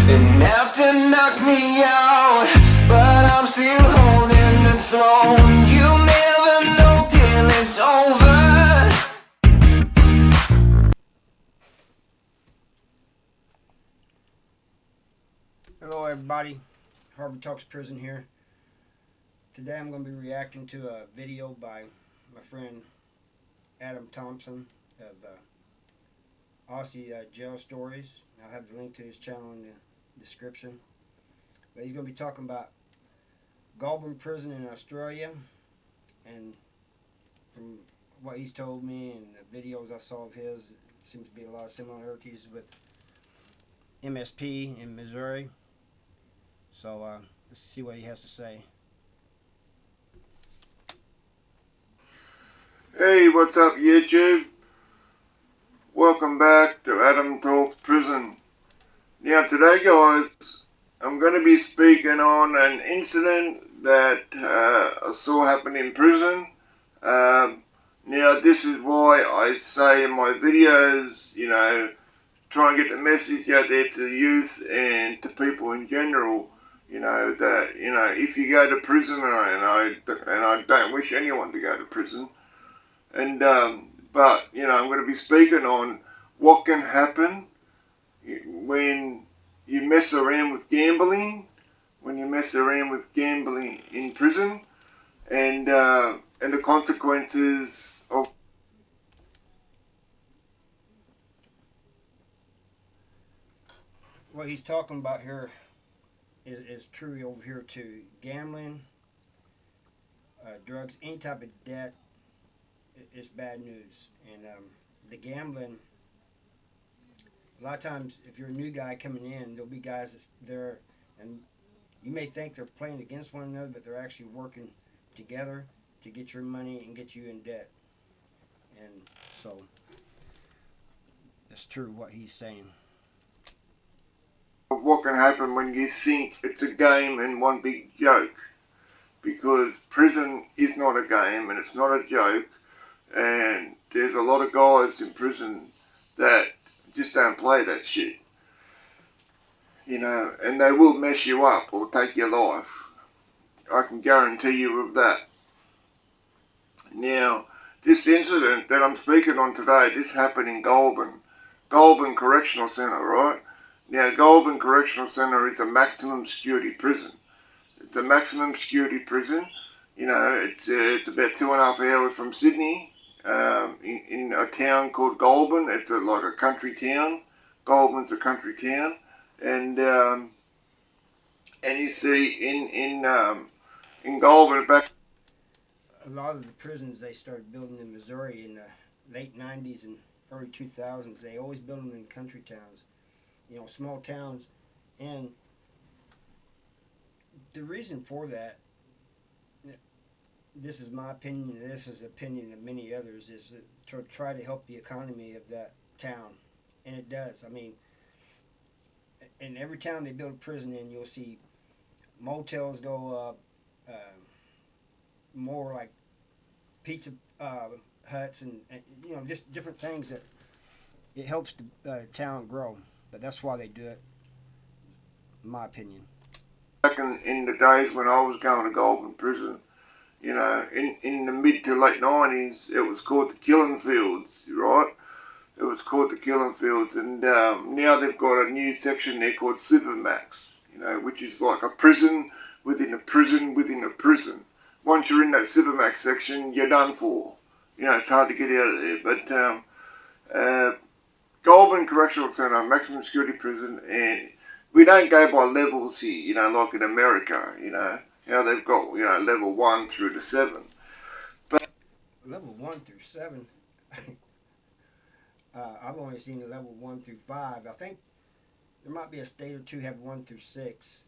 enough to knock me out, but I'm still holding the throne. You never know till it's over. Hello everybody, Harvard Talks Prison here. Today I'm going to be reacting to a video by my friend Thompson of Aussie jail stories. I'll have the link to his channel in the description. But he's going to be talking about Goulburn prison in Australia, and from what he's told me and the videos I saw of his, it seems to be a lot of similarities with MSP in Missouri. So let's see what he has to say. Hey, what's up YouTube? Welcome back to Adam Talks Prison. Now today guys, I'm going to be speaking on an incident that I saw happen in prison. Now this is why I say in my videos, try and get the message out there to the youth and to people in general, that, if you go to prison, and I don't wish anyone to go to prison, and but I'm going to be speaking on what can happen when you mess around with gambling, in prison, and the consequences of. What he's talking about here is true over here too. Gambling, drugs, any type of debt is bad news. And the gambling, a lot of times if you're a new guy coming in, there'll be guys that's there, and you may think they're playing against one another, but they're actually working together to get your money and get you in debt. And so that's true what he's saying. What can happen when you think it's a game and one big joke, because prison is not a game and it's not a joke, and there's a lot of guys in prison that just don't play that shit, and they will mess you up or take your life. I can guarantee you of that. Now, this incident that I'm speaking on today, this happened in Goulburn Correctional Centre, right? Now, Goulburn Correctional Centre is a maximum security prison. It's a maximum security prison. It's about 2.5 hours from Sydney, in a town called Goulburn. It's like a country town. Goulburn's a country town, and you see in Goulburn back. A lot of the prisons they started building in Missouri in the late 90s and early 2000s, they always build them in country towns, small towns. And the reason for that, this is my opinion, and this is the opinion of many others, is to try to help the economy of that town. And it does. I mean, in every town they build a prison in, you'll see motels go up, more like pizza huts, and just different things that it helps the town grow. But that's why they do it, in my opinion. Back in the days when I was going to Goulburn prison, in the mid to late 90s, it was called the Killing Fields, right? It was called the Killing Fields, and now they've got a new section there called Supermax, which is like a prison within a prison within a prison. Once you're in that Supermax section, you're done for. It's hard to get out of there. But Goulburn Correctional Centre, maximum security prison, and we don't go by levels here, like in America, how they've got, level 1 through to 7. But level 1 through 7, I've only seen the level 1 through 5. I think there might be a state or two have 1 through 6.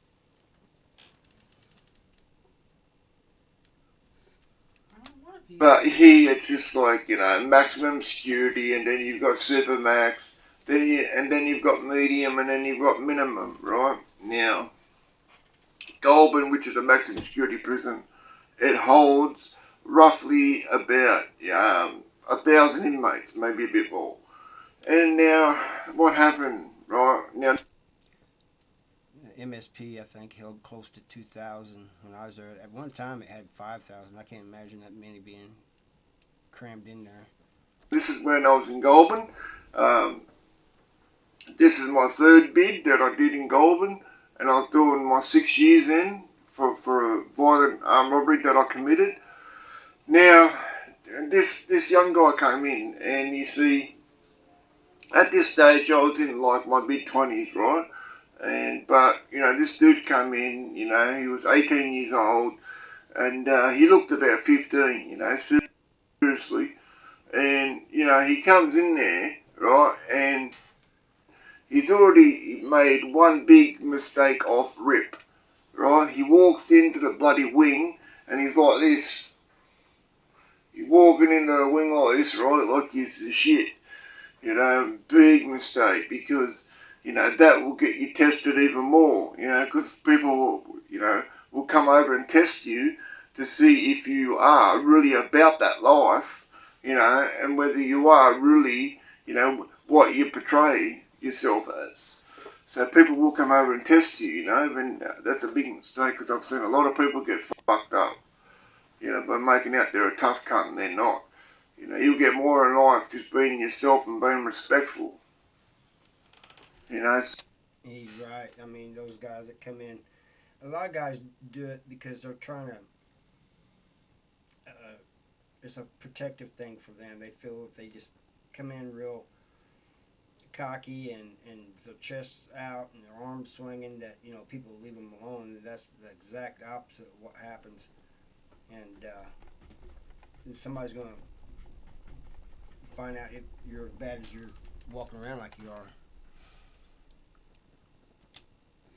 But here it's just like, maximum security, and then you've got Supermax, and then you've got medium, and then you've got minimum, right? Now, Goulburn, which is a maximum security prison, it holds roughly about 1,000 inmates, maybe a bit more. And now, what happened, right? Now, MSP, I think, held close to 2,000 when I was there. At one time, it had 5,000. I can't imagine that many being crammed in there. This is when I was in Goulburn. This is my third bid that I did in Goulburn, and I was doing my 6 years in for a violent armed robbery that I committed. Now, this young guy came in, and you see, at this stage I was in like my mid-20s, right? But this dude came in. He was 18 years old, and he looked about 15. Seriously, and he comes in there, right, and he's already made one big mistake off rip, right? He walks into the bloody wing, and he's like this. He's walking into the wing like this, right, like he's the shit. Big mistake, because that will get you tested even more, because people will come over and test you to see if you are really about that life, and whether you are really, what you portray yourself as. So people will come over and test you, and that's a big mistake, because I've seen a lot of people get fucked up, by making out they're a tough cunt and they're not. You'll get more in life just being yourself and being respectful. He's right. I mean, those guys that come in, a lot of guys do it because they're trying to, it's a protective thing for them. They feel if they just come in real cocky and their chests out and their arms swinging, that, people leave them alone. That's the exact opposite of what happens. And somebody's going to find out if you're as bad as you're walking around like you are.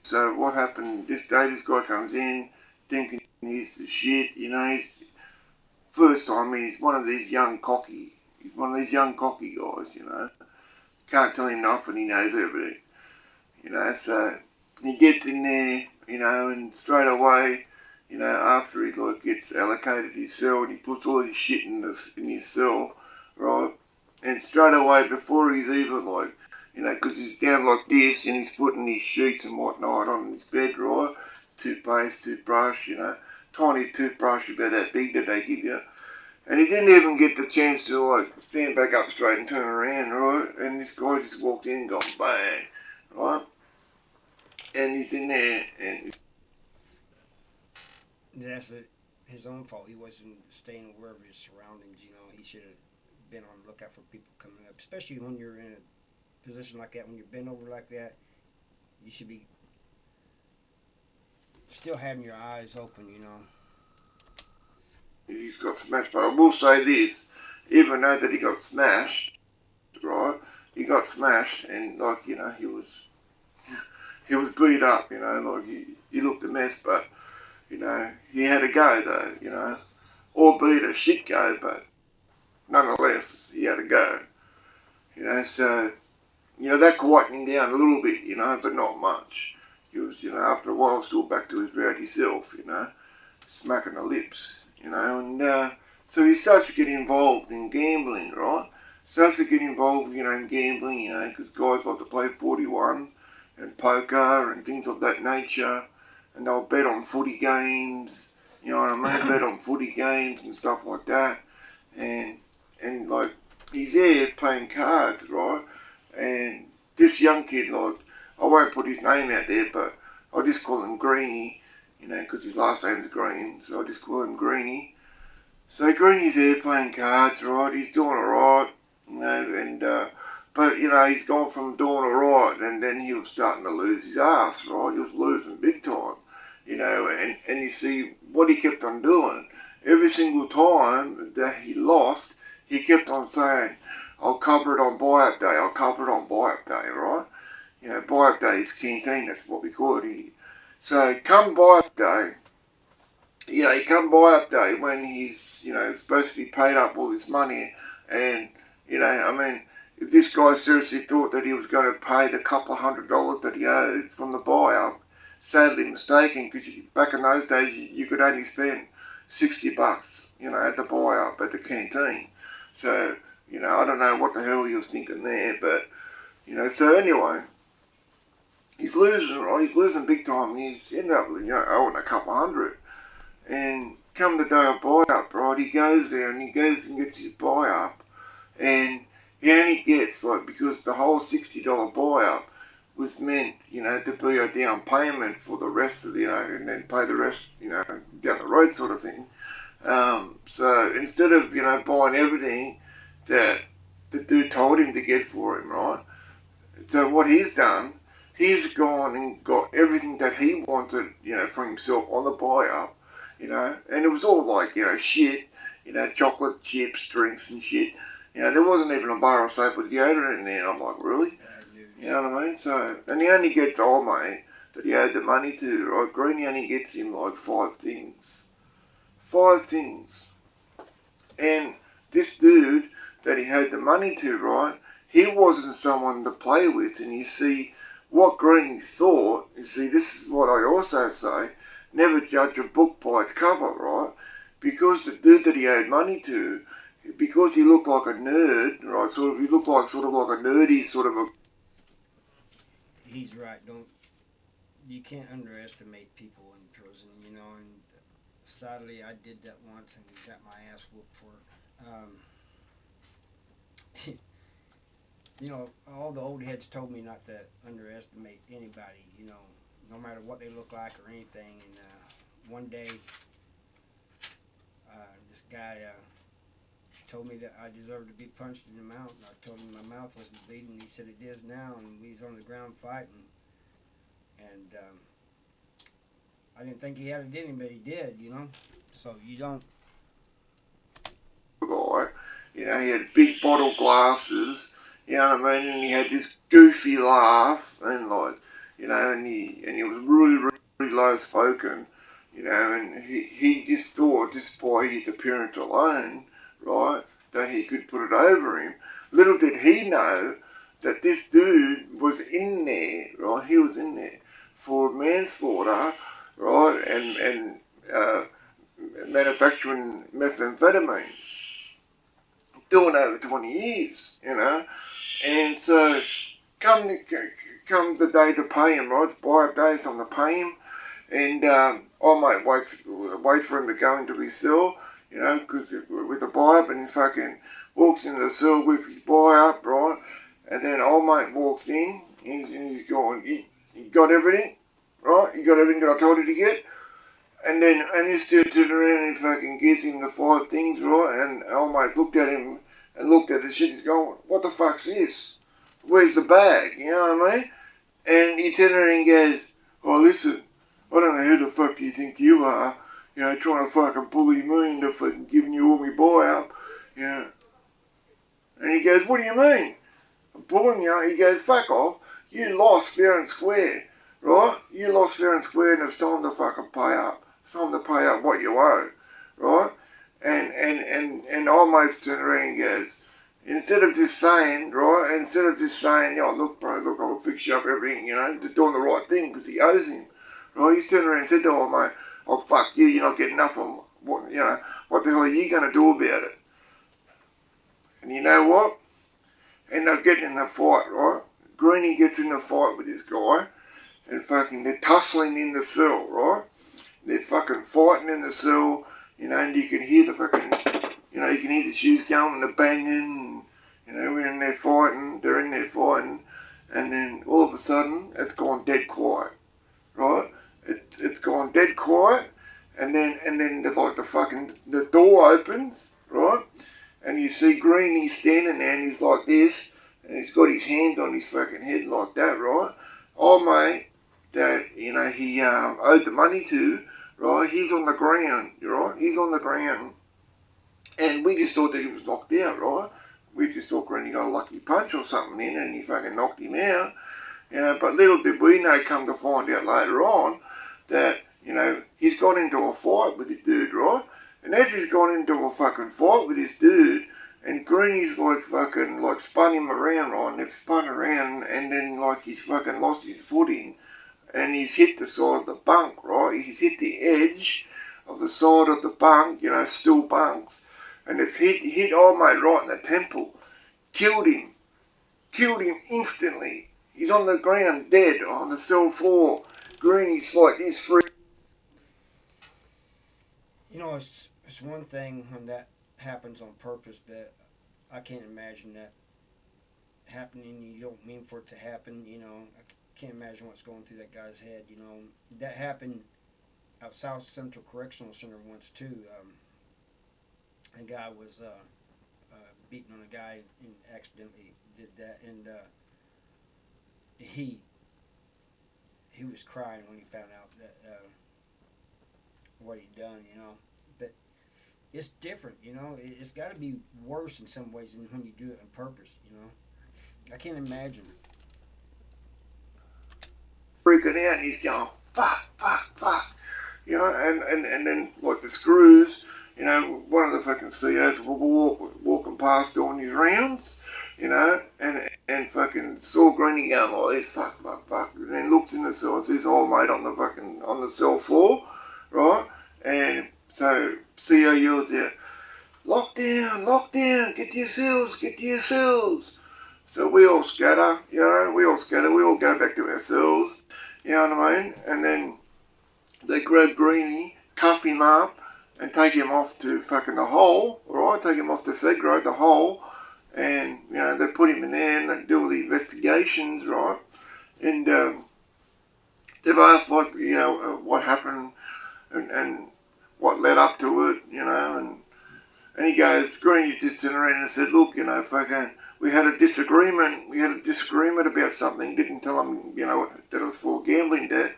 So what happened this day, this guy comes in thinking he's the shit, he's first time, he's one of these young cocky guys, Can't tell him nothing, he knows everything. So he gets in there, and straight away, after he gets allocated his cell, and he puts all his shit in his cell, right? And straight away, before he's even because he's down like this, and he's putting his sheets and whatnot on his bed, right? Toothpaste, toothbrush, tiny toothbrush about that big that they give you. And he didn't even get the chance to stand back up straight and turn around, right? And this guy just walked in and gone bang, right? And he's in there, and that's his own fault. He wasn't staying aware of his surroundings. He should have been on the lookout for people coming up, especially when you're in a position like that. When you're bent over like that, you should be still having your eyes open, He's got smashed. But I will say this, even though that he got smashed, right? He got smashed, and he was beat up, he looked a mess, but he had a go though, albeit a shit go, but nonetheless he had a go, so that quieted him down a little bit, but not much. He was, after a while, still back to his rowdy self, smacking the lips, and so he starts to get involved in gambling, right? Starts to get involved, in gambling, because guys like to play 41 and poker and things of that nature, and they'll bet on footy games, bet on footy games and stuff like that, and he's there playing cards, right? And this young kid, I won't put his name out there, but I'll just call him Greenie, because his last name's Green, so I'll just call him Greenie. So Greenie's there playing cards, right? He's doing alright, but he's gone from doing alright, and then he was starting to lose his ass, right? He was losing big time, and you see what he kept on doing. Every single time that he lost, he kept on saying, I'll cover it on buy-up day, I'll cover it on buy-up day, right? Buy-up day is canteen, that's what we call it here. So come buy-up day, when he's, supposed to be paid up all this money, and, if this guy seriously thought that he was going to pay the couple of $100 that he owed from the buy-up, sadly mistaken, because back in those days you could only spend $60, at the buy-up at the canteen. So, I don't know what the hell he was thinking there, but, so anyway, he's losing, right? He's losing big time. He's ended up, owing a couple hundred. And come the day of buy-up, right, he goes there and he goes and gets his buy-up. And he only gets, because the whole $60 buy-up was meant, to be a down payment for the rest of and then pay the rest, down the road sort of thing. So instead of, buying everything that the dude told him to get for him, right? So what he's done, he's gone and got everything that he wanted, for himself on the buy-up, and it was all like, shit, chocolate, chips, drinks and shit. There wasn't even a bar of soap with deodorant in there, and I'm like, really? You know what I mean? So, and he only gets old mate that he owed the money to, right? Greenie only gets him like 5 things. 5 things. And this dude that he owed the money to, right, he wasn't someone to play with. And you see, what Greenie thought, this is what I also say, never judge a book by its cover, right? Because the dude that he owed money to, because he looked like a nerd, right, he looked like sort of like a nerdy sort of a... He's right. You can't underestimate people in prison, and sadly I did that once and got my ass whooped for it. All the old heads told me not to underestimate anybody, no matter what they look like or anything. And one day, this guy told me that I deserved to be punched in the mouth, and I told him my mouth wasn't bleeding. He said it is now, and we was on the ground fighting. And I didn't think he had it in him, but he did, So you don't... Guy, he had big bottle glasses, you know what I mean, and he had this goofy laugh, and and he was really, really low spoken, and he just thought, just by his appearance alone, right, that he could put it over him. Little did he know that this dude was in there, right, he was in there for manslaughter, right, and manufacturing methamphetamines, doing over 20 years, and so come the day to pay him, right, it's buy-up day, it's on to pay him, and I might wait for him to go into his cell, because with the buy-up, and he fucking walks into the cell with his buy-up, right, and then old mate walks in, he's going, you got everything, right, you got everything that I told you to get. And this dude turned around and fucking gives him the 5 things, right? And old mate looked at him and looked at the shit. He's going, what the fuck's this? Where's the bag? You know what I mean? And he turned around and goes, oh, listen, I don't know who the fuck you think you are, trying to fucking bully me into fucking giving you all my buy-up, And he goes, what do you mean? I'm bullying you? He goes, fuck off. You lost fair and square, right? You lost fair and square, and it's time to fucking pay up. It's time to pay up what you owe, right? And old mates turn around and goes, instead of just saying, look, bro, look, I'll fix you up everything, doing the right thing because he owes him, right? He's turned around and said to old mate, oh, fuck you, you're not getting enough of what the hell are you going to do about it? And you know what? End up getting in a fight, right? Greenie gets in a fight with this guy, and fucking they're tussling in the cell, right? They're fucking fighting in the cell, and you can hear the fucking, you can hear the shoes going and the banging, we're in there fighting, they're in there fighting, and then all of a sudden, it's gone dead quiet, right? It's gone dead quiet, and then the door opens, right? And you see Greenie standing there, and he's like this, and he's got his hands on his fucking head like that, right? Oh, mate, that, he owed the money to, right, he's on the ground, right, he's on the ground, and we just thought that he was knocked out, right, we just thought Greenie got a lucky punch or something in, and he fucking knocked him out, but little did we know, come to find out later on, that, he's got into a fight with this dude, right, and as he's gone into a fucking fight with this dude, and Greenie's spun him around, right, and they've spun around, and then he's fucking lost his footing, and he's hit the side of the bunk, right? He's hit the edge of the side of the bunk, steel bunks, and it's hit old mate right in the temple. Killed him instantly. He's on the ground, dead, on the cell floor. Greeny's like this free. You know, it's one thing when that happens on purpose, but I can't imagine that happening. You don't mean for it to happen. You know, I can't imagine what's going through that guy's head. You know, that happened at South Central Correctional Center once too. A guy was beating on a guy and accidentally did that, and he was crying when he found out that what he'd done. You know, but it's different. You know, it's got to be worse in some ways than when you do it on purpose. You know, I can't imagine. Freaking out, and he's going, fuck, fuck, fuck. You know, and then, like, the screws, you know, one of the fucking COs walking past doing his rounds, you know, and fucking saw Greeny going like this, fuck, fuck, fuck, and then looks in the cell and sees old mate on the cell floor, right, and so CO yells out, lock down, get to your cells, get to your cells. So we all scatter, you know, we all go back to our cells, you know what I mean, and then they grab Greeny, cuff him up, and take him off to fucking the hole, right? Take him off to Segro, the hole, and, you know, they put him in there and they do all the investigations, right? And they've asked, like, you know, what happened and what led up to it, you know, and he goes, Greeny just turned around and said, look, you know, fucking, we had a disagreement about something, didn't tell him, you know, that it was for gambling debt.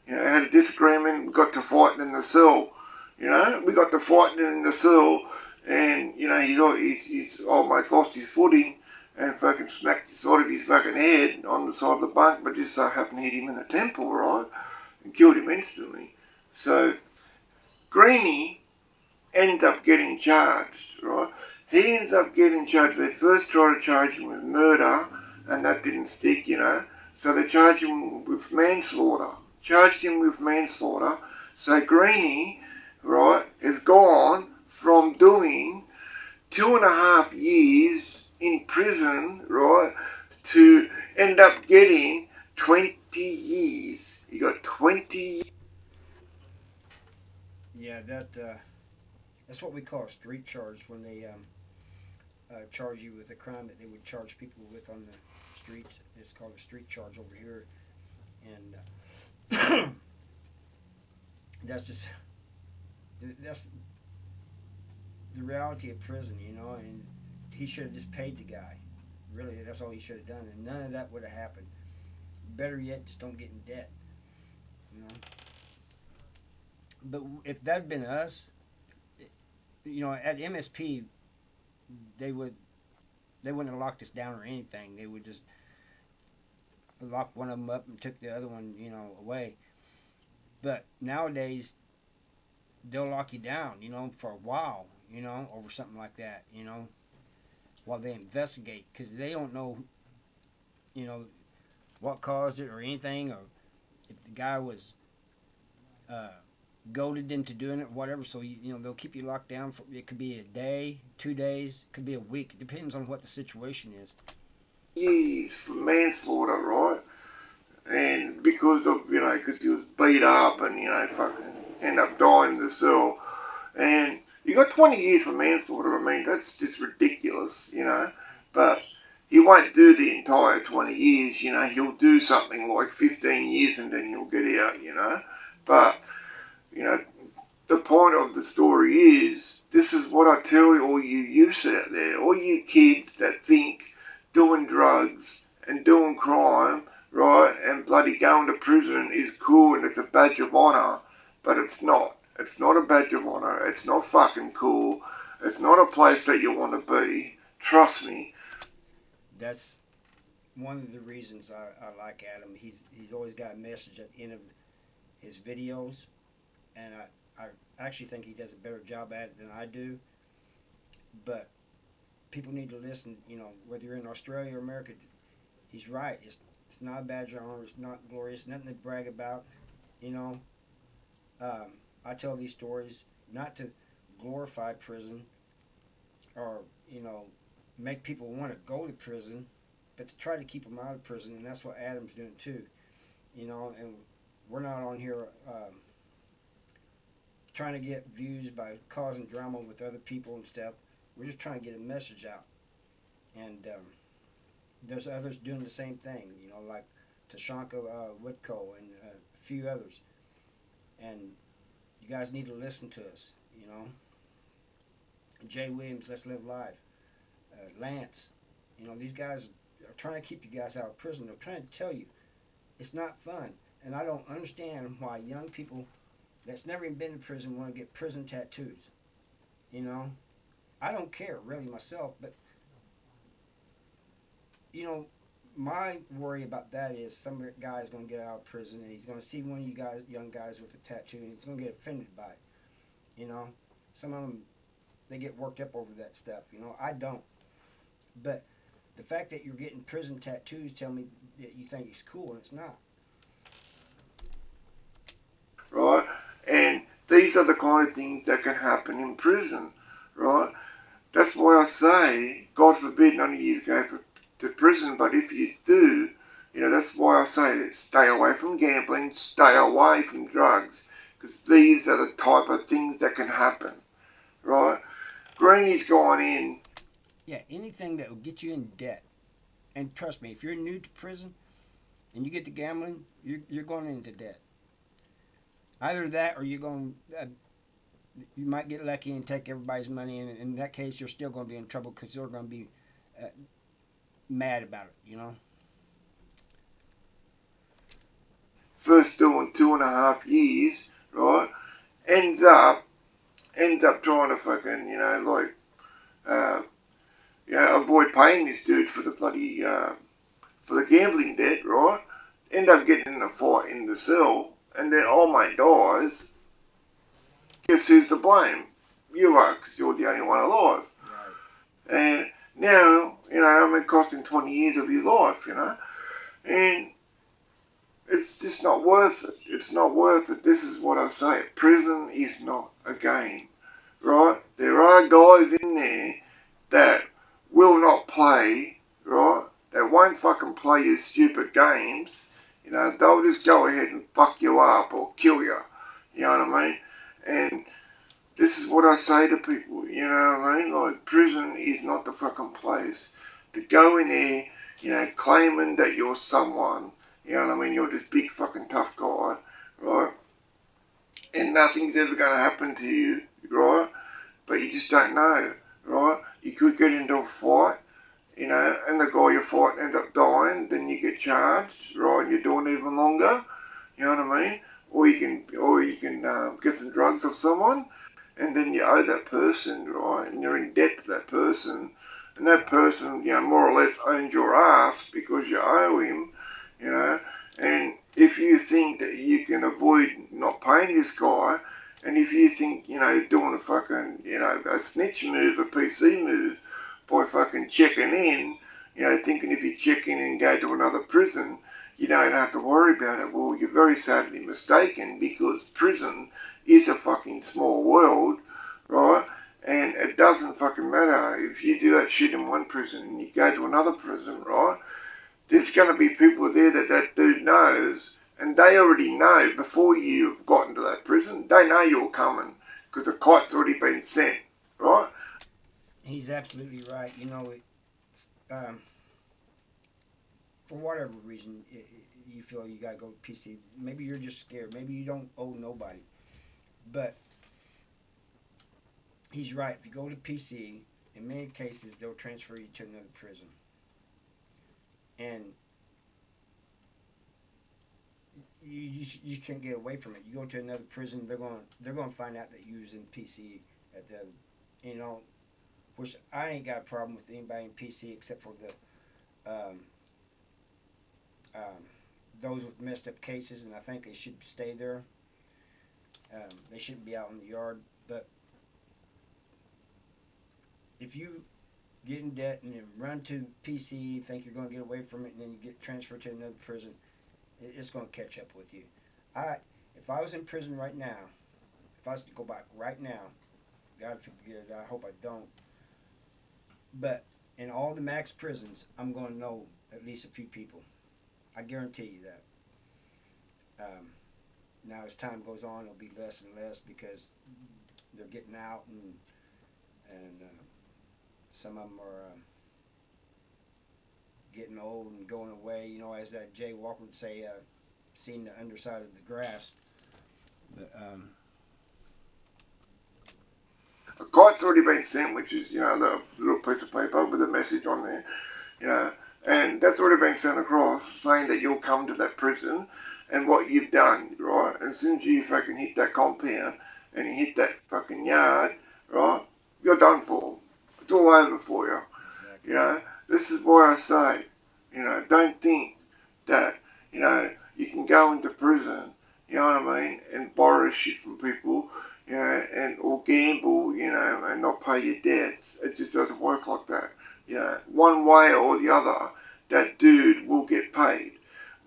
You know, had a disagreement, we got to fighting in the cell. You know, we got to fighting in the cell, and, you know, he's almost lost his footing and fucking smacked the side of his fucking head on the side of the bunk, but just so happened to hit him in the temple, right? And killed him instantly. So, Greeny ends up getting charged, right? He ends up getting charged. They first tried to charge him with murder, and that didn't stick, you know. So they charged him with manslaughter. So Greeny, right, has gone from doing 2.5 years in prison, right, to end up getting 20 years. He got 20 years. Yeah, that's what we call a street charge when they charge you with a crime that they would charge people with on the streets. It's called a street charge over here, and that's the reality of prison, you know. And he should have just paid the guy. Really, that's all he should have done, and none of that would have happened. Better yet, just don't get in debt, you know. But if that had been us, you know, at MSP, they wouldn't have locked us down or anything. They would just lock one of them up and took the other one, you know, away. But nowadays, they'll lock you down, you know, for a while, you know, over something like that, you know, while they investigate, because they don't know, you know, what caused it or anything, or if the guy was goaded into doing it, whatever. So, you know, they'll keep you locked down for, it could be a day, 2 days, it could be a week. It depends on what the situation is. Years for manslaughter, right? And because of, you know, because he was beat up and, you know, fucking end up dying in the cell. And you got 20 years for manslaughter. I mean, that's just ridiculous, you know. But he won't do the entire 20 years, you know. He'll do something like 15 years and then he'll get out, you know. But, you know, the point of the story is, this is what I tell all you youths out there, all you kids that think doing drugs and doing crime, right, and bloody going to prison is cool and it's a badge of honour, but it's not. It's not a badge of honour. It's not fucking cool. It's not a place that you want to be. Trust me. That's one of the reasons I like Adam. He's always got a message at the end of his videos, and I actually think he does a better job at it than I do. But people need to listen, you know, whether you're in Australia or America, he's right. It's not a badge of honor. It's not glorious. Nothing to brag about, you know. I tell these stories not to glorify prison or, you know, make people want to go to prison. but to try to keep them out of prison, and that's what Adam's doing too. You know, and we're not on here trying to get views by causing drama with other people and stuff. We're just trying to get a message out. And there's others doing the same thing, you know, like Tashanka Woodco and a few others. And you guys need to listen to us, you know. Jay Williams, Let's Live Live. Lance, you know, these guys are trying to keep you guys out of prison. They're trying to tell you it's not fun. And I don't understand why young people that's never even been to prison want to get prison tattoos. You know, I don't care really myself, but you know, my worry about that is some guy is going to get out of prison and he's going to see one of you guys, young guys with a tattoo, and he's going to get offended by it. You know, some of them, they get worked up over that stuff. You know, I don't. But the fact that you're getting prison tattoos tell me that you think it's cool, and it's not. Right? And these are the kind of things that can happen in prison, right? That's why I say, God forbid none of you go to prison, but if you do, you know, that's why I say stay away from gambling, stay away from drugs, because these are the type of things that can happen, right? Greeny's gone in. Yeah, anything that will get you in debt. And trust me, if you're new to prison and you get to gambling, you're going into debt. Either that, or you're going. You might get lucky and take everybody's money, and in that case, you're still going to be in trouble because you're going to be mad about it. You know. First doing 2.5 years, right? Ends up trying to fucking, you know, like, avoid paying this dude for the bloody, for the gambling debt, right? End up getting in a fight in the cell, and then old mate dies. Guess who's to blame? You are, because you're the only one alive. Right. And now, you know, I mean, costing 20 years of your life, you know, and it's just not worth it. It's not worth it. This is what I say. Prison is not a game, right? There are guys in there that will not play, right? They won't fucking play your stupid games. You know, they'll just go ahead and fuck you up or kill you. You know what I mean? And this is what I say to people, you know what I mean? Like, prison is not the fucking place to go in there, you know, claiming that you're someone, you know what I mean? You're this big fucking tough guy, right? And nothing's ever going to happen to you, right? But you just don't know, right? You could get into a fight, you know, and the guy you're fighting ends up dying, then you get charged, right? And you're doing even longer, you know what I mean? Or you can get some drugs off someone, and then you owe that person, right? And you're in debt to that person, and that person, you know, more or less owns your ass because you owe him, you know. And if you think that you can avoid not paying this guy, and if you think, you know, doing a fucking, you know, a snitch move, a PC move, by fucking checking in, you know, thinking if you check in and go to another prison, you don't have to worry about it. Well, you're very sadly mistaken, because prison is a fucking small world, right? And it doesn't fucking matter if you do that shit in one prison and you go to another prison, right? There's going to be people there that dude knows, and they already know before you've gotten to that prison. They know you're coming because the kite's already been sent, right? He's absolutely right. You know, for whatever reason, you feel you got to go to PC. Maybe you're just scared. Maybe you don't owe nobody. But he's right. If you go to PC, in many cases, they'll transfer you to another prison. And you can't get away from it. You go to another prison, they're going to find out that you was in PC at the other, you know, which I ain't got a problem with anybody in PC except for the those with messed up cases, and I think they should stay there. They shouldn't be out in the yard. But if you get in debt and then run to PC, think you're going to get away from it, and then you get transferred to another prison, it's going to catch up with you. If I was in prison right now, if I was to go back right now, God forbid, I hope I don't, but in all the max prisons, I'm going to know at least a few people. I guarantee you that. Now as time goes on, it'll be less and less because they're getting out, and some of them are getting old and going away. You know, as that Jay Walker would say, seeing the underside of the grass. But A kite's already been sent, which is, you know, the little piece of paper with a message on there, you know, and that's already been sent across saying that you'll come to that prison and what you've done, right? And as soon as you fucking hit that compound and you hit that fucking yard, right, you're done for. It's all over for you. exactly. You know, this is why I say, you know, don't think that, you know, you can go into prison, you know what I mean, and borrow shit from people, you know, and or gamble, you know, and not pay your debts. It just doesn't work like that. You know, one way or the other, that dude will get paid.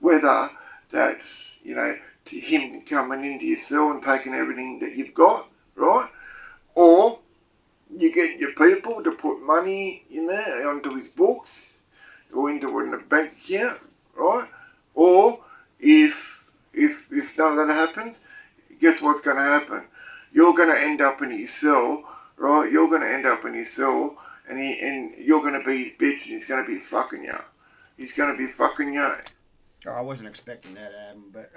Whether that's, you know, to him coming into your cell and taking everything that you've got, right? Or you get your people to put money in there onto his books or into a bank account, right? Or if none of that happens, guess what's going to happen? You're going to end up in his cell, right? You're going to end up in his cell, and you're going to be his bitch, and he's going to be fucking you. He's going to be fucking you. Oh, I wasn't expecting that, Adam, but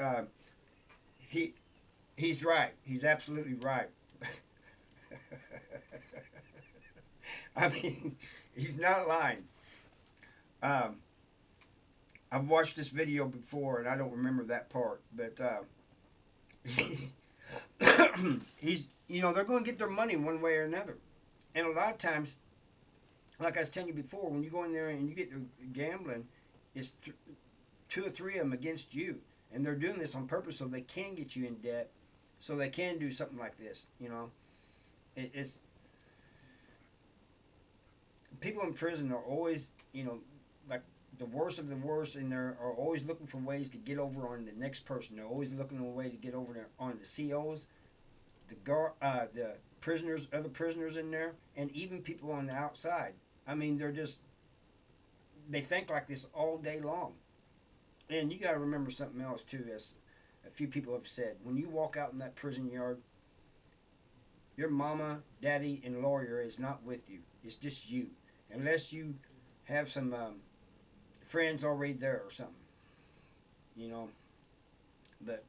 he's right. He's absolutely right. I mean, he's not lying. I've watched this video before, and I don't remember that part, but he's, you know, they're going to get their money one way or another. And a lot of times, like I was telling you before, when you go in there and you get to gambling, it's two or three of them against you. And they're doing this on purpose so they can get you in debt, so they can do something like this, you know. It's people in prison are always, you know, like the worst of the worst, and they are always looking for ways to get over on the next person. They're always looking for a way to get over there on the COs, the prisoners, other prisoners in there, and even people on the outside. I mean, they think like this all day long. And you got to remember something else too, as a few people have said. When you walk out in that prison yard, your mama, daddy, and lawyer is not with you. It's just you. Unless you have some friends already there or something. You know. But,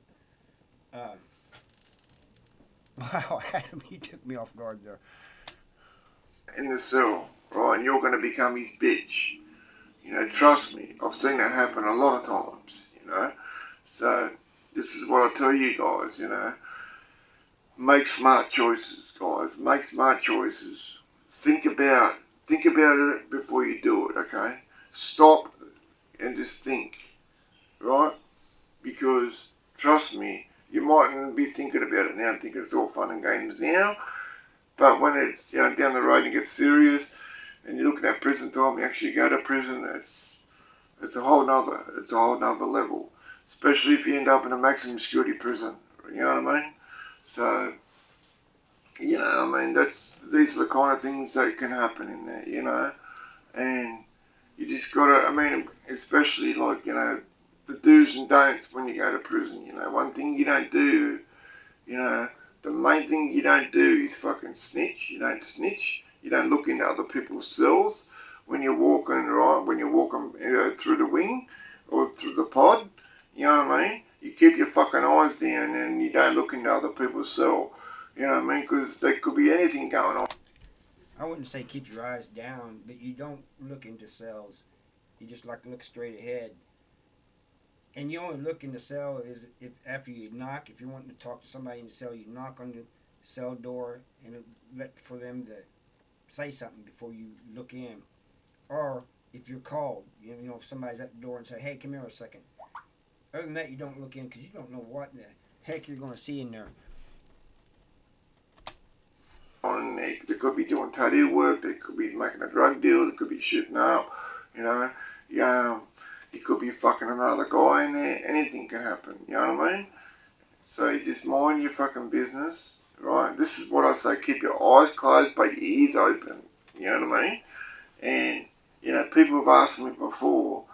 wow, Adam, you took me off guard there. In the cell, right, and you're going to become his bitch. You know, trust me, I've seen that happen a lot of times, you know. So, this is what I tell you guys, you know. Make smart choices, guys. Make smart choices. Think about it before you do it, okay? Stop and just think, right? Because, trust me, you mightn't be thinking about it now and thinking it's all fun and games now, but when it's, you know, down the road and it gets serious, and you're looking at prison time, you actually go to prison, it's a whole nother level. Especially if you end up in a maximum security prison. You know what I mean? So, you know, I mean, these are the kind of things that can happen in there, you know. And you just gotta, I mean, especially like, you know, the do's and don'ts when you go to prison, you know. One thing you don't do, you know, the main thing you don't do is fucking snitch. You don't snitch. You don't look into other people's cells when you're walking, right? When you're walking through the wing or through the pod, you know what I mean? You keep your fucking eyes down and you don't look into other people's cell, you know what I mean? Because there could be anything going on. I wouldn't say keep your eyes down, but you don't look into cells. You just like to look straight ahead. And you only look in the cell is if after you knock. If you're wanting to talk to somebody in the cell, you knock on the cell door and let for them to say something before you look in. Or if you're called, you know, if somebody's at the door and say, hey, come here a second. Other than that, you don't look in because you don't know what the heck you're going to see in there. They could be doing tattoo work, they could be making a drug deal, they could be shooting up, you know. You could be fucking another guy in there, anything can happen, you know what I mean? So you just mind your fucking business, right? This is what I say, keep your eyes closed but your ears open, you know what I mean? And, you know, people have asked me before,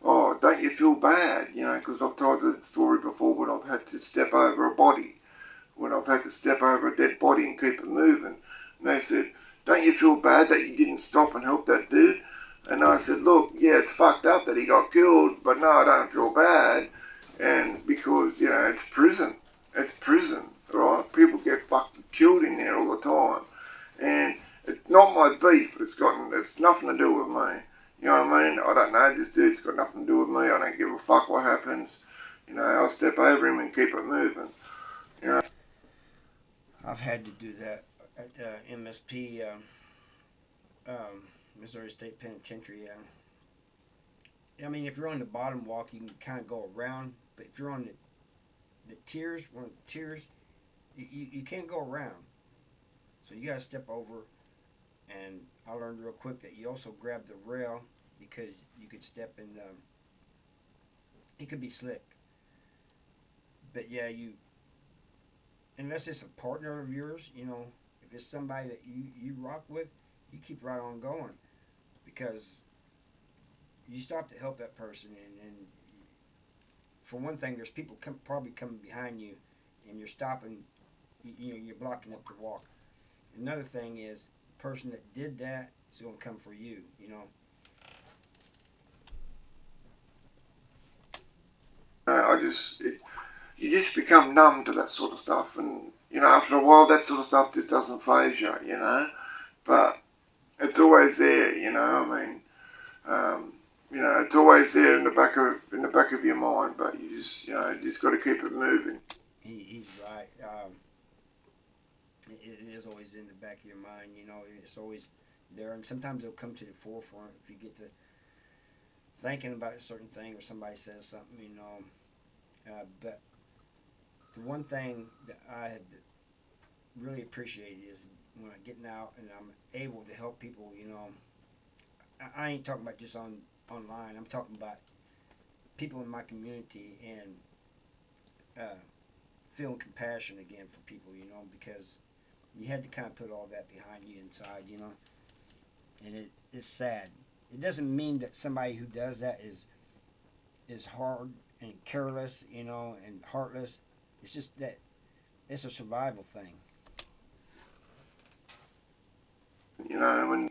oh, don't you feel bad? You know, because I've told the story before when I've had to step over a body, when I've had to step over a dead body and keep it moving. And they said, don't you feel bad that you didn't stop and help that dude? And I said, look, yeah, it's fucked up that he got killed, but no, I don't feel bad. And because, you know, it's prison. It's prison, right? People get fucking killed in there all the time. And it's not my beef. It's nothing to do with me. You know what I mean? I don't know this dude's got nothing to do with me. I don't give a fuck what happens. You know, I'll step over him and keep it moving. You know. I've had to do that at MSP, Missouri State Penitentiary. I mean, if you're on the bottom walk, you can kind of go around. But if you're on the tiers, one of the tiers, you can't go around. So you got to step over. And I learned real quick that you also grab the rail because you could step in. It could be slick. But yeah, unless it's a partner of yours, you know, if it's somebody that you rock with, you keep right on going, because you stop to help that person, and for one thing, there's people probably coming behind you, and you're stopping, you know, you're blocking up the walk. Another thing is, the person that did that is going to come for you, you know. You just become numb to that sort of stuff, and you know, after a while, that sort of stuff just doesn't faze you, you know. But it's always there, you know. I mean, you know, it's always there in the back of your mind. But you just got to keep it moving. He's right. It is always in the back of your mind, you know. It's always there, and sometimes it'll come to the forefront if you get to thinking about a certain thing or somebody says something, you know. But the one thing that I have really appreciated is when I'm getting out and I'm able to help people, you know. I ain't talking about just online. I'm talking about people in my community and feeling compassion again for people, you know, because you had to kind of put all that behind you inside, you know. And it's sad. It doesn't mean that somebody who does that is hard and careless, you know, and heartless. It's just that it's a survival thing. You know, and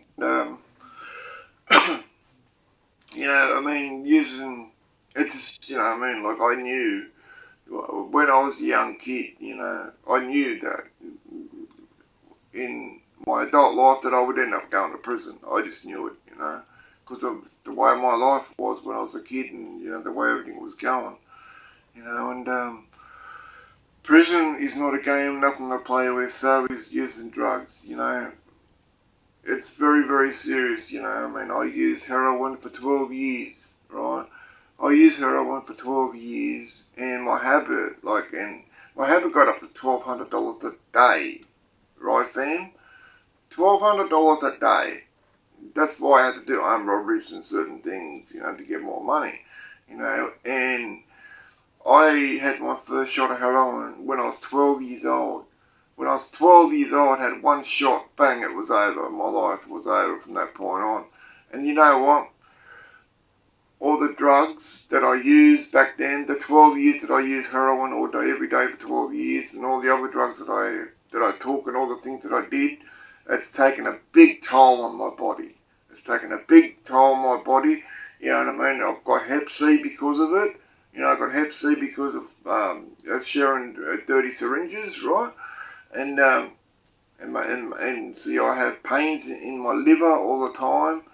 you know, I mean, using it's you know, I mean, like I knew when I was a young kid, you know, I knew that in my adult life that I would end up going to prison. I just knew it, you know, because of the way my life was when I was a kid, and you know the way everything was going, you know, and prison is not a game, nothing to play with. So is using drugs, you know. It's very, very serious, you know. I mean, I used heroin for 12 years, right? I used heroin for 12 years, and my habit got up to $1,200 a day, right, fam? $1,200 a day. That's why I had to do armed robberies and certain things, you know, to get more money, you know. And I had my first shot of heroin when I was 12 years old. When I was 12 years old, I had one shot, bang, it was over. My life was over from that point on. And you know what? All the drugs that I used back then, the 12 years that I used heroin all day, every day for 12 years, and all the other drugs that I took and all the things that I did, it's taken a big toll on my body. It's taken a big toll on my body. You know what I mean? I've got Hep C because of it. You know, I got Hep C because of sharing dirty syringes, right? And see, I have pains in my liver all the time.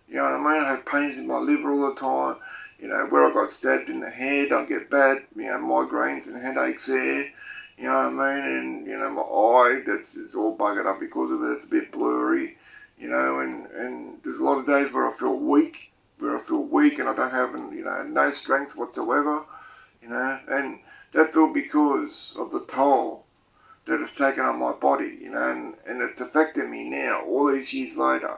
You know what I mean? I have pains in my liver all the time. You know, where I got stabbed in the head, I get bad, you know, migraines and headaches there. You know what I mean? And, you know, my eye, it's all buggered up because of it. It's a bit blurry, you know, and there's a lot of days where I feel weak, and I don't have, you know, no strength whatsoever, you know, and that's all because of the toll that it's taken on my body, you know, and it's affecting me now, all these years later.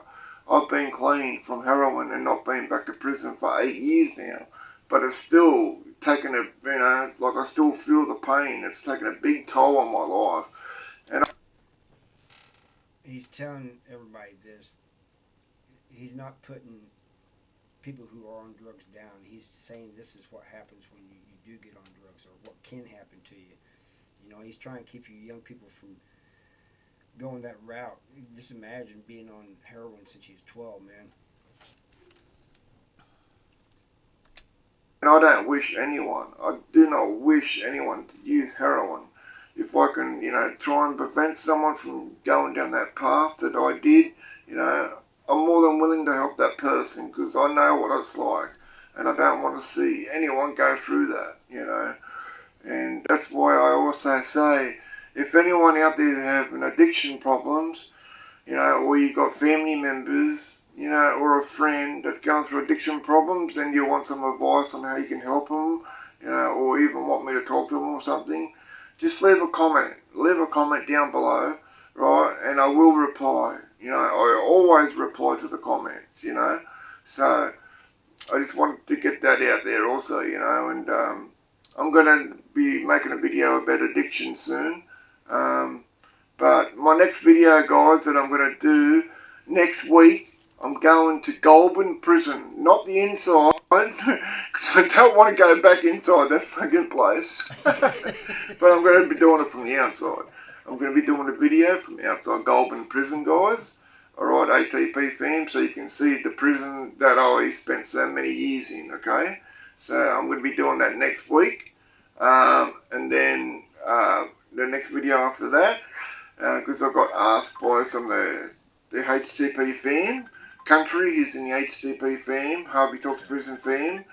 I've been clean from heroin and not been back to prison for 8 years now, but it's still taking a, you know, like I still feel the pain. It's taking a big toll on my life. And He's telling everybody this. He's not putting people who are on drugs down. He's saying this is what happens when you do get on drugs, or what can happen to you. You know, he's trying to keep you young people from going that route. Just imagine being on heroin since he's 12, man. And I don't wish anyone, I do not wish anyone to use heroin. If I can, try and prevent someone from going down that path that I did, I'm more than willing to help that person, because I know what it's like, and I don't want to see anyone go through that, And that's why I also say, if anyone out there having addiction problems, or you've got family members, or a friend that's going through addiction problems, and you want some advice on how you can help them, or even want me to talk to them or something, just leave a comment. Leave a comment down below, right? And I will reply. I always reply to the comments, So I just wanted to get that out there also, and I'm going to be making a video about addiction soon. But my next video, guys, that I'm going to do next week, I'm going to Goulburn prison. Not the inside, because I don't want to go back inside that fucking place. But I'm going to be doing it from the outside. I'm going to be doing a video from outside Goulburn prison, guys. Alright, ATP fam, so you can see the prison that I spent so many years in, okay? So I'm going to be doing that next week. And then the next video after that, because I got asked by some of the HTP fam, Country, he's in the HTP fam, Harvey Talks Prison fam.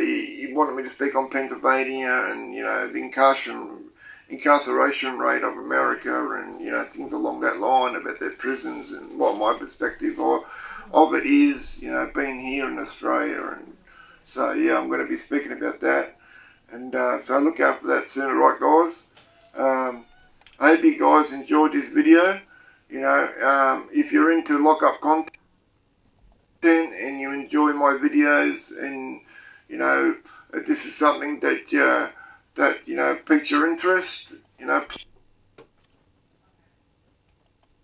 He wanted me to speak on Pennsylvania and, the incarceration rate of America and, things along that line about their prisons and what my perspective of it is, being here in Australia. And so, yeah, I'm going to be speaking about that. And so look out for that soon, alright, guys? I hope you guys enjoyed this video. If you're into lock-up content and you enjoy my videos, and this is something that piques your interest,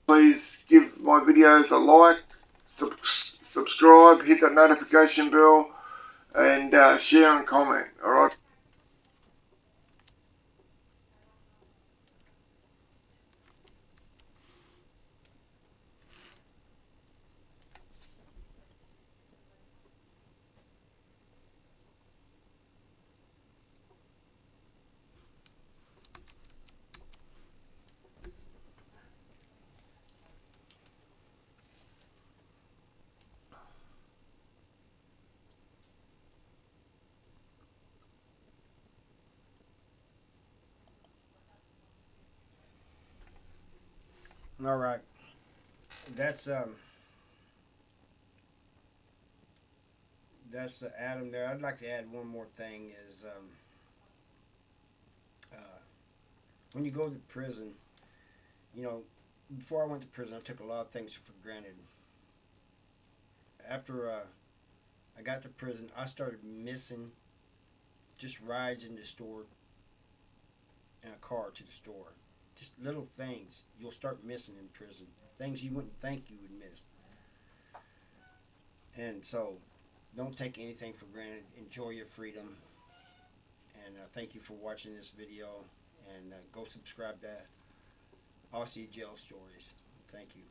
please give my videos a like, subscribe, hit that notification bell, and share and comment. All right. All right, that's Adam there. I'd like to add one more thing is when you go to prison, before I went to prison, I took a lot of things for granted. After I got to prison, I started missing just rides in the store, in a car to the store. Just little things you'll start missing in prison. Things you wouldn't think you would miss. And so, don't take anything for granted. Enjoy your freedom. And thank you for watching this video. And go subscribe to Aussie Jail Stories. Thank you.